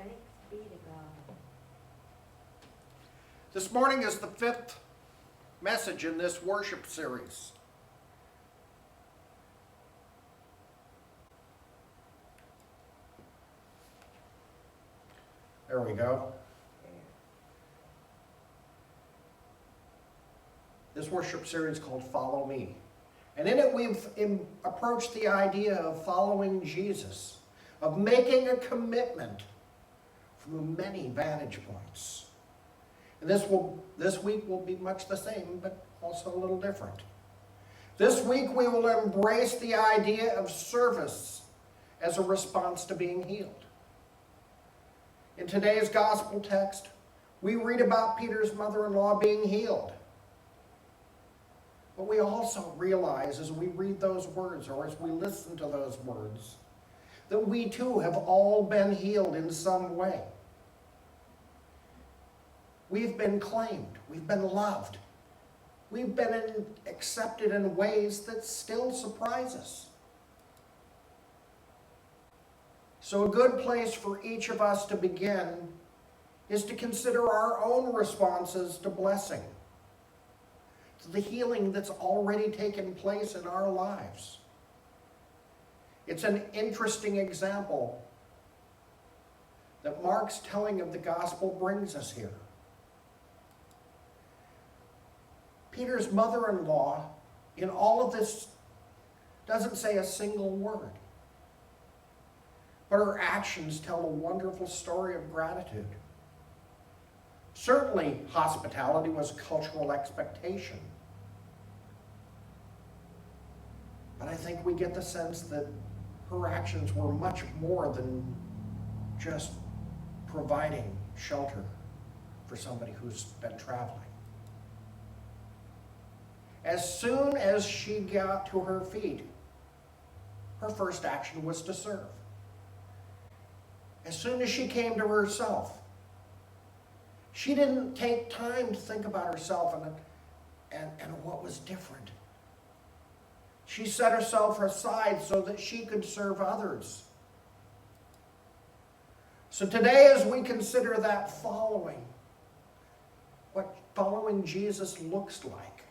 Thanks be to God. This morning is the 5th message in this worship series. There we go. This worship series is called Follow Me. And in it we've approached the idea of following Jesus, of making a commitment from many vantage points. And this week will be much the same, but also a little different. This week we will embrace the idea of service as a response to being healed. In today's gospel text, we read about Peter's mother-in-law being healed. But we also realize as we read those words, or as we listen to those words, that we too have all been healed in some way. We've been claimed. We've been loved. We've been accepted in ways that still surprise us. So a good place for each of us to begin is to consider our own responses to blessing, to the healing that's already taken place in our lives. It's an interesting example that Mark's telling of the gospel brings us here. Peter's mother-in-law, in all of this, doesn't say a single word. But her actions tell a wonderful story of gratitude. Certainly, hospitality was a cultural expectation. But I think we get the sense that her actions were much more than just providing shelter for somebody who's been traveling. As soon as she got to her feet, her first action was to serve. As soon as she came to herself, she didn't take time to think about herself and what was different. She set herself aside so that she could serve others. So today, as we consider that following, what following Jesus looks like,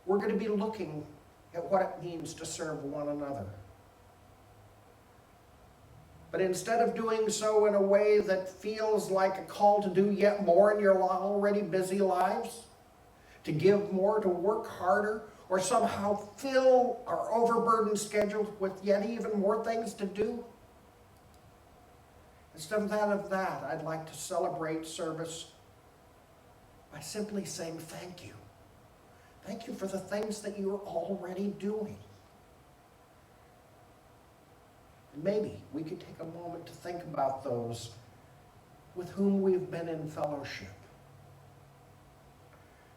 we're going to be looking at what it means to serve one another. But instead of doing so in a way that feels like a call to do yet more in your already busy lives, to give more, to work harder, or somehow fill our overburdened schedules with yet even more things to do, instead of that, I'd like to celebrate service by simply saying thank you. Thank you for the things that you're already doing. And maybe we could take a moment to think about those with whom we've been in fellowship,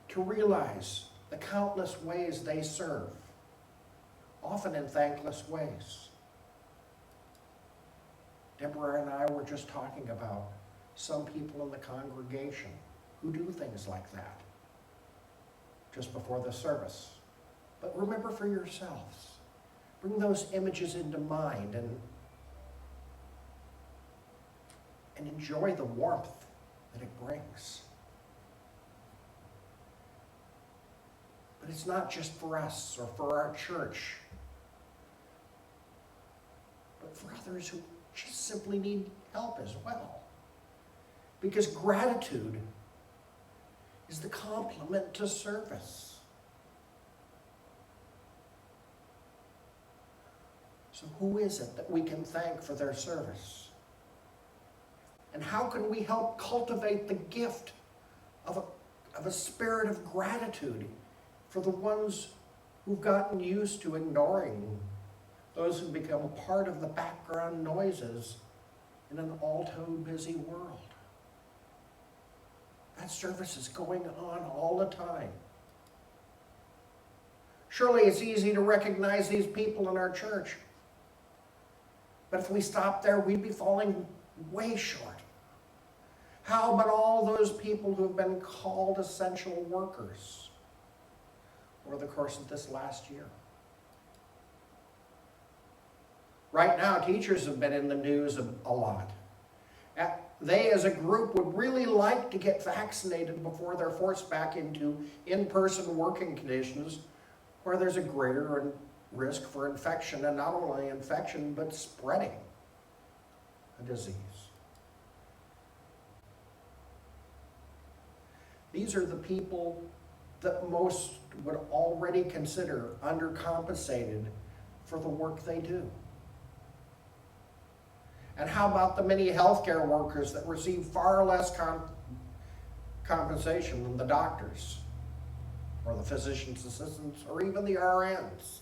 to realize the countless ways they serve, often in thankless ways. Deborah and I were just talking about some people in the congregation who do things like that just before the service. But remember for yourselves. Bring those images into mind and enjoy the warmth that it brings. But it's not just for us or for our church, but for others who just simply need help as well. Because gratitude is the complement to service. So who is it that we can thank for their service? And how can we help cultivate the gift of a spirit of gratitude for the ones who've gotten used to ignoring, those who've become a part of the background noises in an all-too busy world? That service is going on all the time. Surely it's easy to recognize these people in our church. But if we stop there, we'd be falling way short. How about all those people who have been called essential workers over the course of this last year? Right now, teachers have been in the news a lot. They as a group would really like to get vaccinated before they're forced back into in-person working conditions where there's a greater risk for infection, and not only infection, but spreading a disease. These are the people that most would already consider undercompensated for the work they do. And how about the many healthcare workers that receive far less compensation than the doctors, or the physician's assistants, or even the RNs?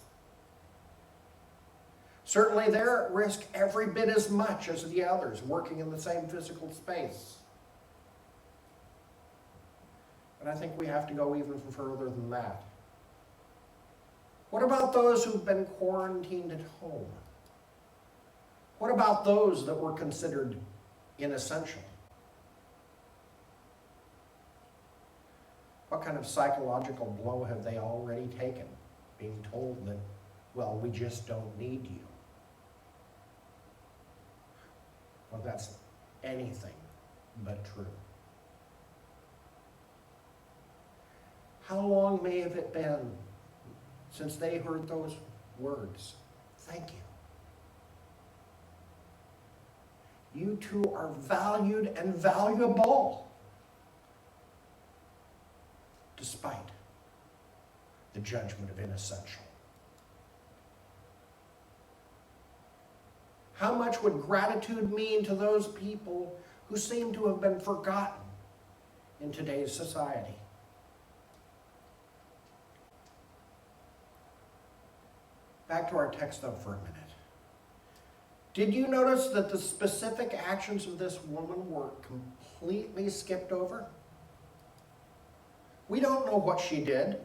Certainly they're at risk every bit as much as the others working in the same physical space. But I think we have to go even further than that. What about those who've been quarantined at home? What about those that were considered inessential? What kind of psychological blow have they already taken, being told that, well, we just don't need you? Well, that's anything but true. How long may have it been since they heard those words? Thank you. You two are valued and valuable, despite the judgment of inessential. How much would gratitude mean to those people who seem to have been forgotten in today's society? Back to our text though for a minute. Did you notice that the specific actions of this woman were completely skipped over? We don't know what she did.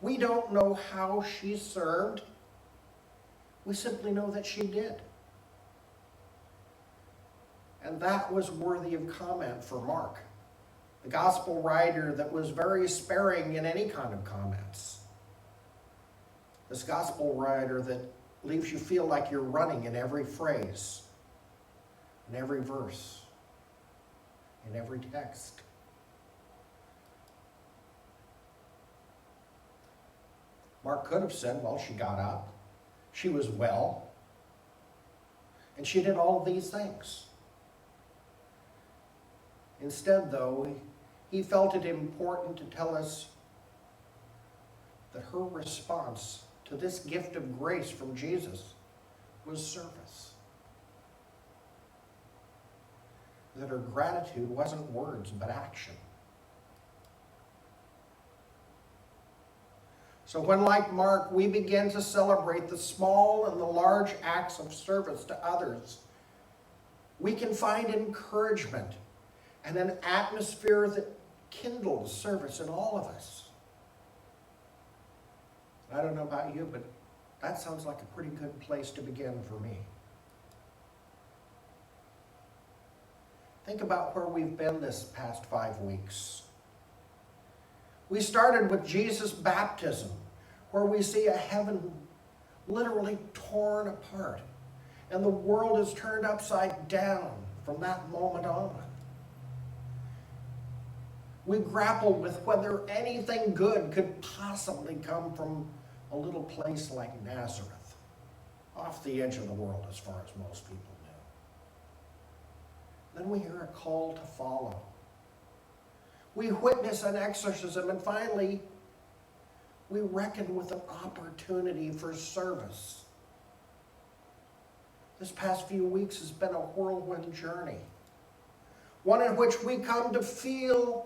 We don't know how she served. We simply know that she did. And that was worthy of comment for Mark, the gospel writer that was very sparing in any kind of comments. This gospel writer that leaves you feel like you're running in every phrase, in every verse, in every text. Mark could have said, well, she got up, she was well, and she did all of these things. Instead, though, he felt it important to tell us that her response to this gift of grace from Jesus was service. That her gratitude wasn't words, but action. So when, like Mark, we begin to celebrate the small and the large acts of service to others, we can find encouragement and an atmosphere that kindles service in all of us. I don't know about you, but that sounds like a pretty good place to begin for me. Think about where we've been this past 5 weeks. We started with Jesus' baptism, where we see a heaven literally torn apart, and the world is turned upside down from that moment on. We grappled with whether anything good could possibly come from a little place like Nazareth, off the edge of the world as far as most people knew. Then we hear a call to follow. We witness an exorcism, and finally, we reckon with an opportunity for service. This past few weeks has been a whirlwind journey, one in which we come to feel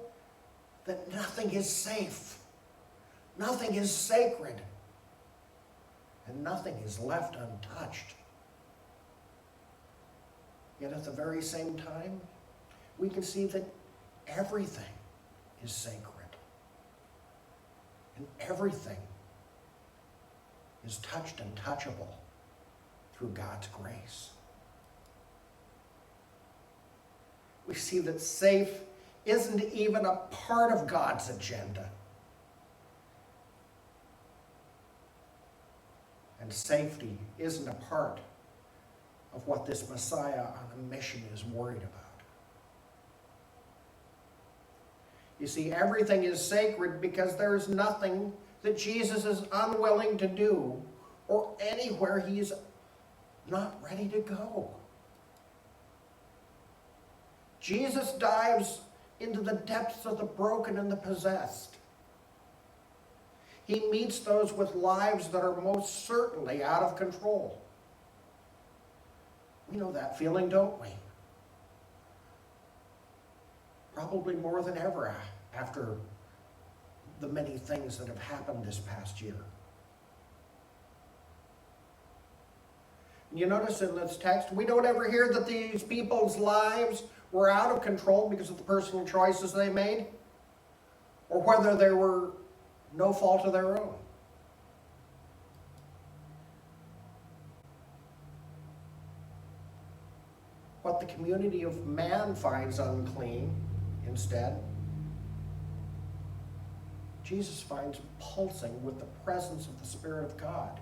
that nothing is safe, nothing is sacred, and nothing is left untouched. Yet at the very same time, we can see that everything is sacred, and everything is touched and touchable through God's grace. We see that safe isn't even a part of God's agenda. And safety isn't a part of what this Messiah on a mission is worried about. You see, everything is sacred because there is nothing that Jesus is unwilling to do or anywhere he's not ready to go. Jesus dives into the depths of the broken and the possessed. He meets those with lives that are most certainly out of control. We know that feeling, don't we? Probably more than ever after the many things that have happened this past year. And you notice in this text, we don't ever hear that these people's lives were out of control because of the personal choices they made, or whether they were no fault of their own. What the community of man finds unclean, instead, Jesus finds pulsing with the presence of the Spirit of God.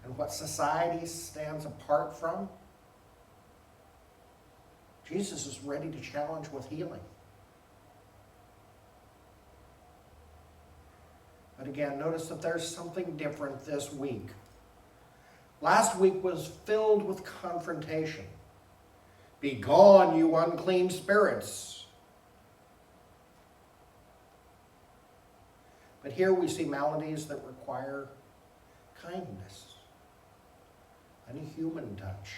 And what society stands apart from, Jesus is ready to challenge with healing. But again, notice that there's something different this week. Last week was filled with confrontation. Be gone, you unclean spirits. But here we see maladies that require kindness and a human touch.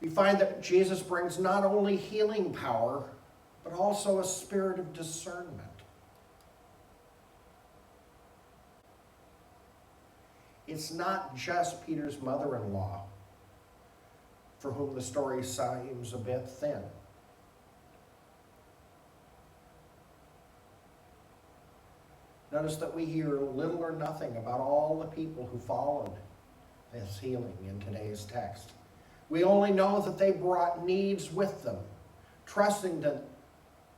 We find that Jesus brings not only healing power, but also a spirit of discernment. It's not just Peter's mother-in-law, for whom the story seems a bit thin. Notice that we hear little or nothing about all the people who followed this healing in today's text. We only know that they brought needs with them, trusting that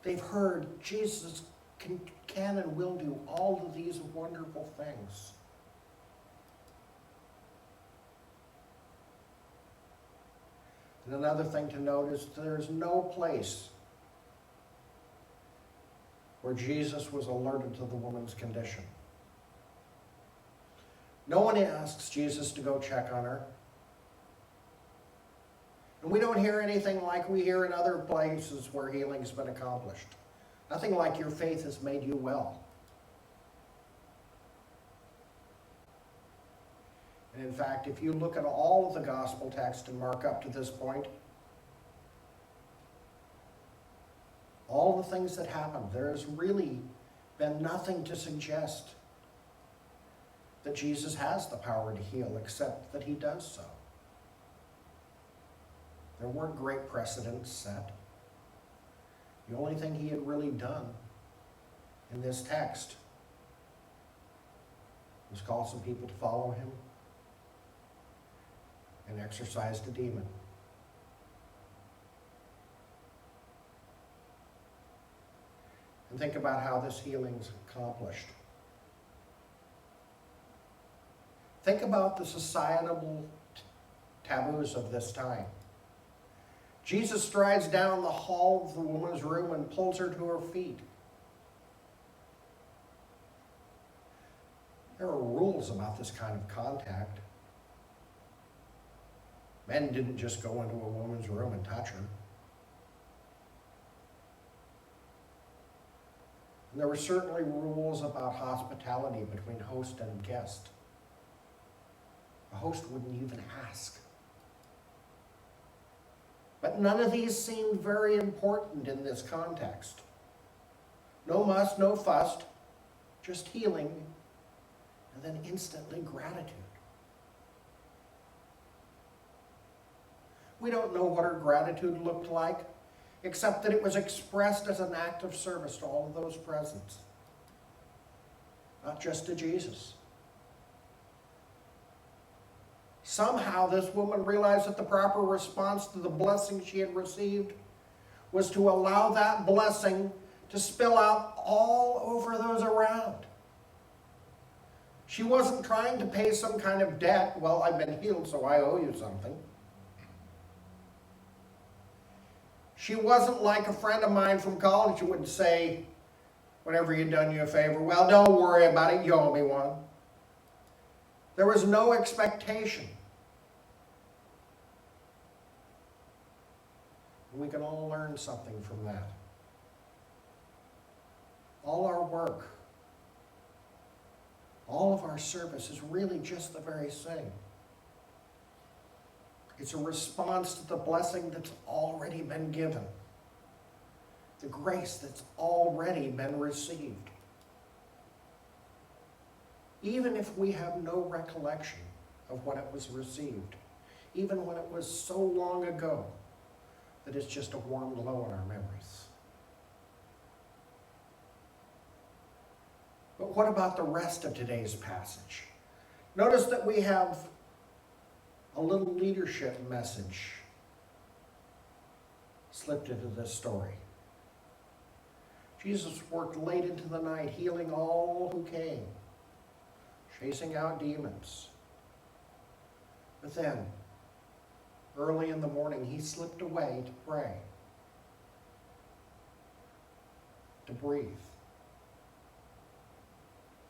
they've heard Jesus can and will do all of these wonderful things. And another thing to note is there's no place where Jesus was alerted to the woman's condition. No one asks Jesus to go check on her. And we don't hear anything like we hear in other places where healing's been accomplished. Nothing like your faith has made you well. And in fact, if you look at all of the gospel text and mark up to this point, all the things that happened, there's really been nothing to suggest that Jesus has the power to heal, except that he does so. There weren't great precedents set. The only thing he had really done in this text was call some people to follow him and exorcised a demon. And think about how this healing's accomplished. Think about the societal taboos of this time. Jesus strides down the hall of the woman's room and pulls her to her feet. There are rules about this kind of contact. Men didn't just go into a woman's room and touch her. And there were certainly rules about hospitality between host and guest. A host wouldn't even ask. But none of these seemed very important in this context. No muss, no fuss, just healing, and then instantly gratitude. We don't know what her gratitude looked like, except that it was expressed as an act of service to all of those present, not just to Jesus. Somehow this woman realized that the proper response to the blessing she had received was to allow that blessing to spill out all over those around. She wasn't trying to pay some kind of debt. Well, I've been healed, so I owe you something. She wasn't like a friend of mine from college who would say, whenever you'd done you a favor, well, don't worry about it, you owe me one. There was no expectation. We can all learn something from that. All our work, all of our service is really just the very same. It's a response to the blessing that's already been given, the grace that's already been received. Even if we have no recollection of when it was received, even when it was so long ago that it's just a warm glow in our memories. But what about the rest of today's passage? Notice that we have a little leadership message slipped into this story. Jesus worked late into the night, healing all who came, chasing out demons. But then, early in the morning, he slipped away to pray, to breathe,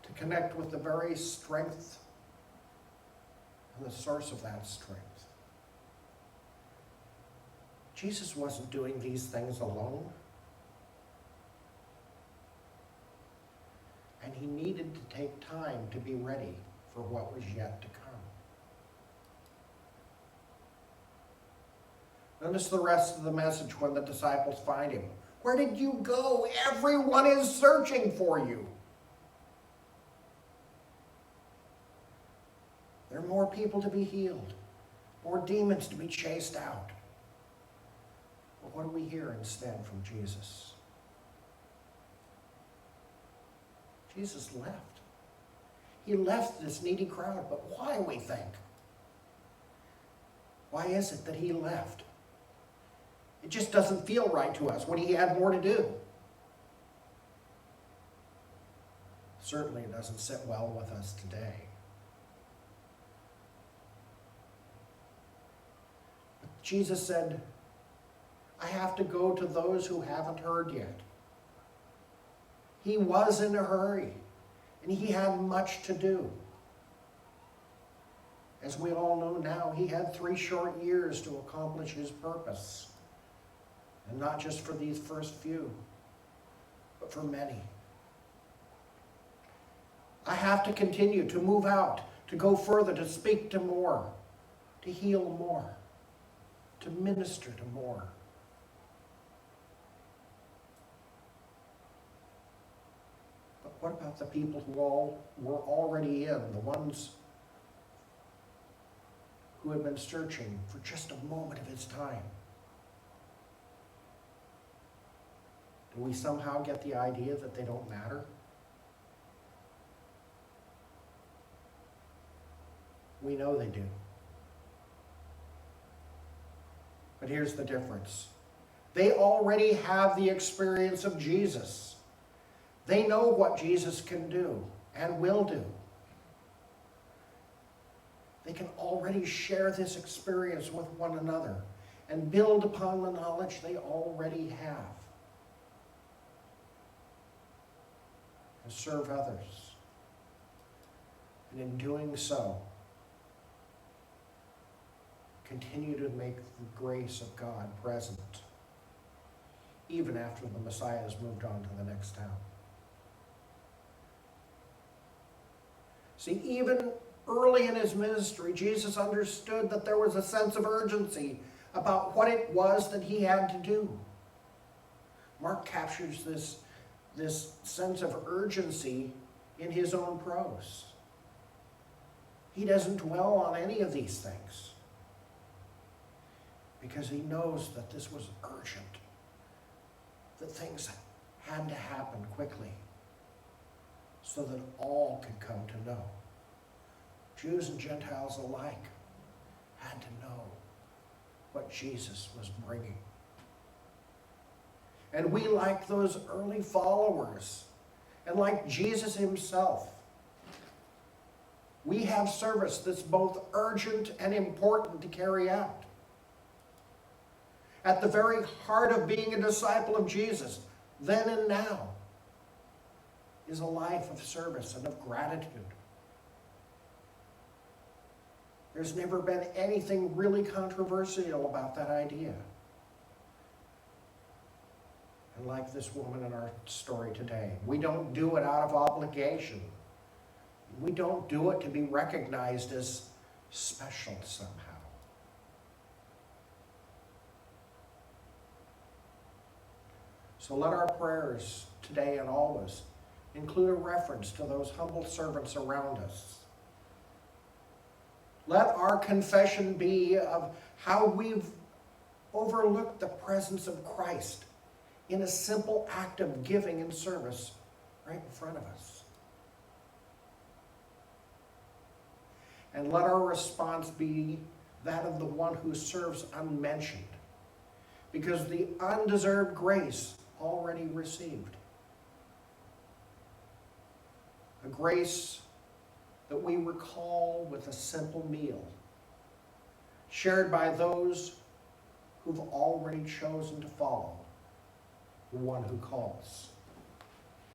to connect with the very strength and the source of that strength. Jesus wasn't doing these things alone. And he needed to take time to be ready for what was yet to come. Notice the rest of the message when the disciples find him. Where did you go? Everyone is searching for you. There are more people to be healed, more demons to be chased out. But what do we hear instead from Jesus? Jesus left. He left this needy crowd, but why, we think? Why is it that he left? It just doesn't feel right to us when he had more to do. Certainly it doesn't sit well with us today. But Jesus said, I have to go to those who haven't heard yet. He was in a hurry, and he had much to do. As we all know now, he had 3 short years to accomplish his purpose. And not just for these first few, but for many. I have to continue to move out, to go further, to speak to more, to heal more, to minister to more. But what about the people who all were already in, the ones who had been searching for just a moment of his time? Do we somehow get the idea that they don't matter? We know they do. But here's the difference. They already have the experience of Jesus. They know what Jesus can do and will do. They can already share this experience with one another and build upon the knowledge they already have. And serve others. And in doing so, continue to make the grace of God present, even after the Messiah has moved on to the next town. See, even early in his ministry, Jesus understood that there was a sense of urgency about what it was that he had to do. Mark captures this sense of urgency in his own prose. He doesn't dwell on any of these things because he knows that this was urgent, that things had to happen quickly so that all could come to know. Jews and Gentiles alike had to know what Jesus was bringing. And we, like those early followers, and like Jesus himself, We have service that's both urgent and important to carry out. At the very heart of being a disciple of Jesus, then and now, is a life of service and of gratitude. There's never been anything really controversial about that idea. And like this woman in our story today, we don't do it out of obligation. We don't do it to be recognized as special somehow. So let our prayers today and always include a reference to those humble servants around us. Let our confession be of how we've overlooked the presence of Christ in a simple act of giving and service right in front of us. And let our response be that of the one who serves unmentioned, because the undeserved grace already received. A grace that we recall with a simple meal, shared by those who've already chosen to follow the one who calls.